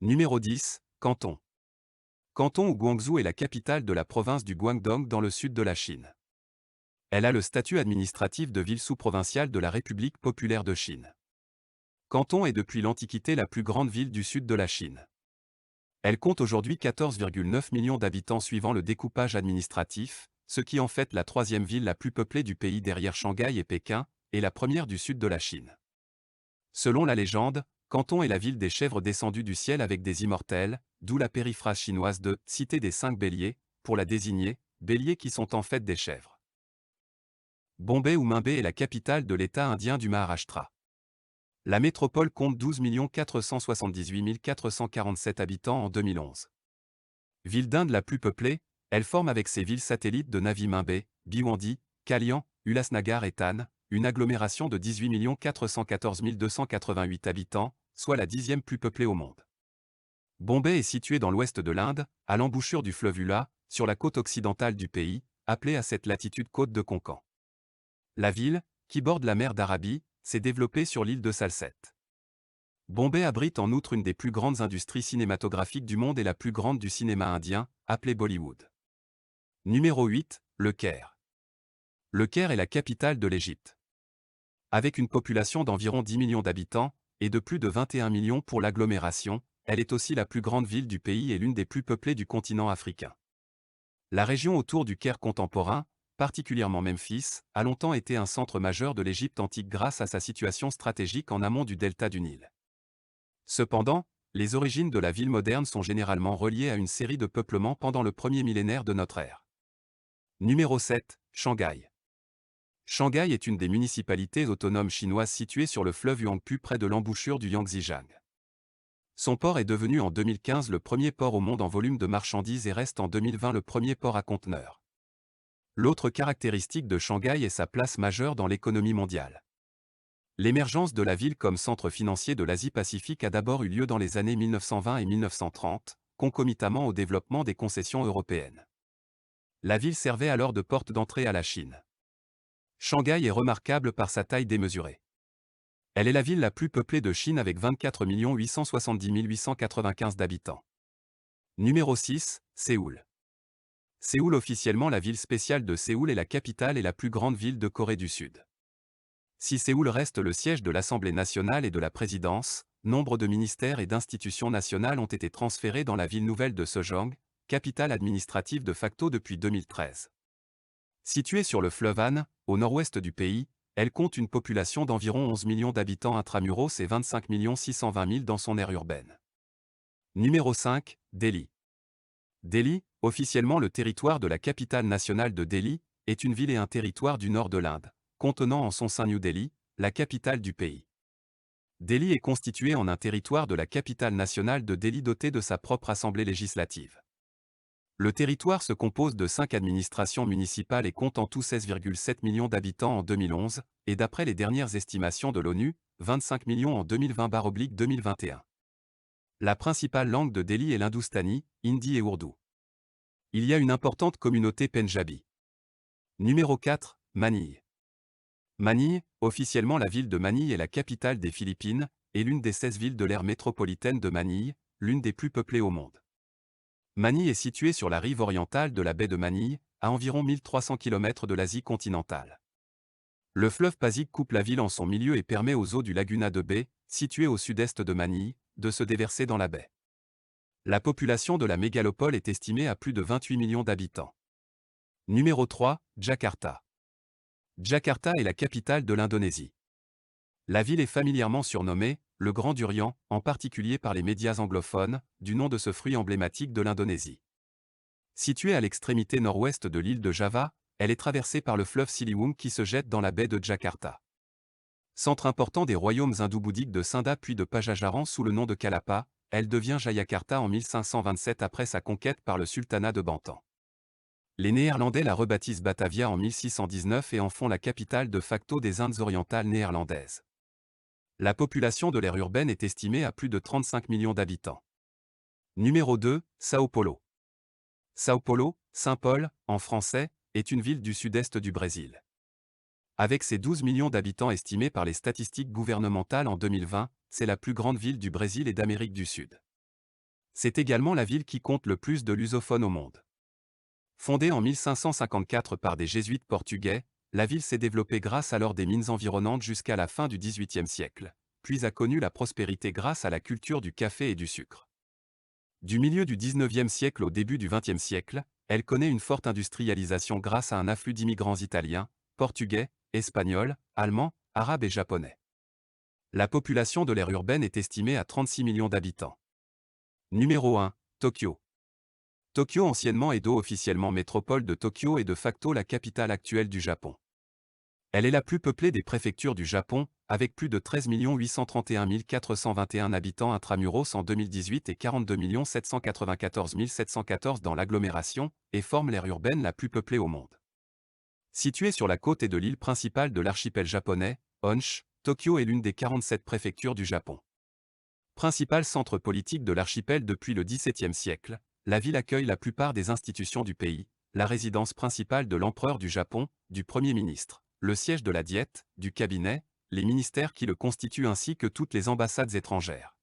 Numéro 10, Canton. Canton ou Guangzhou est la capitale de la province du Guangdong dans le sud de la Chine. Elle a le statut administratif de ville sous-provinciale de la République populaire de Chine. Canton est depuis l'Antiquité la plus grande ville du sud de la Chine. Elle compte aujourd'hui 14,9 millions d'habitants suivant le découpage administratif, ce qui en fait la troisième ville la plus peuplée du pays derrière Shanghai et Pékin, et la première du sud de la Chine. Selon la légende, Canton est la ville des chèvres descendues du ciel avec des immortels, d'où la périphrase chinoise de « cité des 5 béliers » pour la désigner, béliers qui sont en fait des chèvres. Bombay ou Mumbai est la capitale de l'État indien du Maharashtra. La métropole compte 12 478 447 habitants en 2011. Ville d'Inde la plus peuplée, elle forme avec ses villes satellites de Navi Mumbai, Bhiwandi, Kalyan, Ulhasnagar et Tann, une agglomération de 18 414 288 habitants, soit la 10e plus peuplée au monde. Bombay est située dans l'ouest de l'Inde, à l'embouchure du fleuve Ula, sur la côte occidentale du pays, appelée à cette latitude côte de Konkan. La ville, qui borde la mer d'Arabie, s'est développée sur l'île de Salsette. Bombay abrite en outre une des plus grandes industries cinématographiques du monde et la plus grande du cinéma indien, appelée Bollywood. Numéro 8, Le Caire. Le Caire est la capitale de l'Égypte. Avec une population d'environ 10 millions d'habitants, et de plus de 21 millions pour l'agglomération, elle est aussi la plus grande ville du pays et l'une des plus peuplées du continent africain. La région autour du Caire contemporain, particulièrement Memphis, a longtemps été un centre majeur de l'Égypte antique grâce à sa situation stratégique en amont du delta du Nil. Cependant, les origines de la ville moderne sont généralement reliées à une série de peuplements pendant le premier millénaire de notre ère. Numéro 7, Shanghai. Shanghai est une des municipalités autonomes chinoises situées sur le fleuve Huangpu près de l'embouchure du Yangtze-Jiang. Son port est devenu en 2015 le premier port au monde en volume de marchandises et reste en 2020 le premier port à conteneurs. L'autre caractéristique de Shanghai est sa place majeure dans l'économie mondiale. L'émergence de la ville comme centre financier de l'Asie-Pacifique a d'abord eu lieu dans les années 1920 et 1930, concomitamment au développement des concessions européennes. La ville servait alors de porte d'entrée à la Chine. Shanghai est remarquable par sa taille démesurée. Elle est la ville la plus peuplée de Chine avec 24 870 895 d'habitants. Numéro 6, Séoul. Séoul, officiellement la ville spéciale de Séoul, est la capitale et la plus grande ville de Corée du Sud. Si Séoul reste le siège de l'Assemblée nationale et de la présidence, nombre de ministères et d'institutions nationales ont été transférés dans la ville nouvelle de Sejong, capitale administrative de facto depuis 2013. Située sur le fleuve Han, au nord-ouest du pays, elle compte une population d'environ 11 millions d'habitants intramuros et 25 620 000 dans son aire urbaine. Numéro 5, Delhi. Delhi, officiellement le territoire de la capitale nationale de Delhi, est une ville et un territoire du nord de l'Inde, contenant en son sein New Delhi, la capitale du pays. Delhi est constitué en un territoire de la capitale nationale de Delhi doté de sa propre assemblée législative. Le territoire se compose de 5 administrations municipales et compte en tout 16,7 millions d'habitants en 2011, et d'après les dernières estimations de l'ONU, 25 millions en 2020/2021. La principale langue de Delhi est l'hindoustani, hindi et ourdou. Il y a une importante communauté pendjabi. Numéro 4, Manille. Manille, officiellement la ville de Manille est la capitale des Philippines, et l'une des 16 villes de l'aire métropolitaine de Manille, l'une des plus peuplées au monde. Manille est située sur la rive orientale de la baie de Manille, à environ 1300 km de l'Asie continentale. Le fleuve Pasig coupe la ville en son milieu et permet aux eaux du Laguna de Bay, situé au sud-est de Manille, de se déverser dans la baie. La population de la mégalopole est estimée à plus de 28 millions d'habitants. Numéro 3, Jakarta. Jakarta est la capitale de l'Indonésie. La ville est familièrement surnommée « le Grand Durian », en particulier par les médias anglophones, du nom de ce fruit emblématique de l'Indonésie. Située à l'extrémité nord-ouest de l'île de Java, elle est traversée par le fleuve Ciliwung qui se jette dans la baie de Jakarta. Centre important des royaumes hindou-bouddhiques de Sunda puis de Pajajaran sous le nom de Kalapa, elle devient Jayakarta en 1527 après sa conquête par le sultanat de Bantan. Les Néerlandais la rebaptisent Batavia en 1619 et en font la capitale de facto des Indes orientales néerlandaises. La population de l'aire urbaine est estimée à plus de 35 millions d'habitants. Numéro 2, São Paulo. São Paulo, Saint-Paul, en français, est une ville du sud-est du Brésil. Avec ses 12 millions d'habitants estimés par les statistiques gouvernementales en 2020, c'est la plus grande ville du Brésil et d'Amérique du Sud. C'est également la ville qui compte le plus de lusophones au monde. Fondée en 1554 par des jésuites portugais, la ville s'est développée grâce alors des mines environnantes jusqu'à la fin du XVIIIe siècle, puis a connu la prospérité grâce à la culture du café et du sucre. Du milieu du XIXe siècle au début du XXe siècle, elle connaît une forte industrialisation grâce à un afflux d'immigrants italiens, portugais, espagnols, allemands, arabes et japonais. La population de l'aire urbaine est estimée à 36 millions d'habitants. Numéro 1. Tokyo. Tokyo, anciennement Edo, officiellement métropole de Tokyo, est de facto la capitale actuelle du Japon. Elle est la plus peuplée des préfectures du Japon, avec plus de 13 831 421 habitants intramuros en 2018 et 42 794 714 dans l'agglomération, et forme l'aire urbaine la plus peuplée au monde. Située sur la côte et de l'île principale de l'archipel japonais, Honshu, Tokyo est l'une des 47 préfectures du Japon. Principal centre politique de l'archipel depuis le XVIIe siècle, la ville accueille la plupart des institutions du pays, la résidence principale de l'empereur du Japon, du Premier ministre, le siège de la Diète, du cabinet, les ministères qui le constituent ainsi que toutes les ambassades étrangères.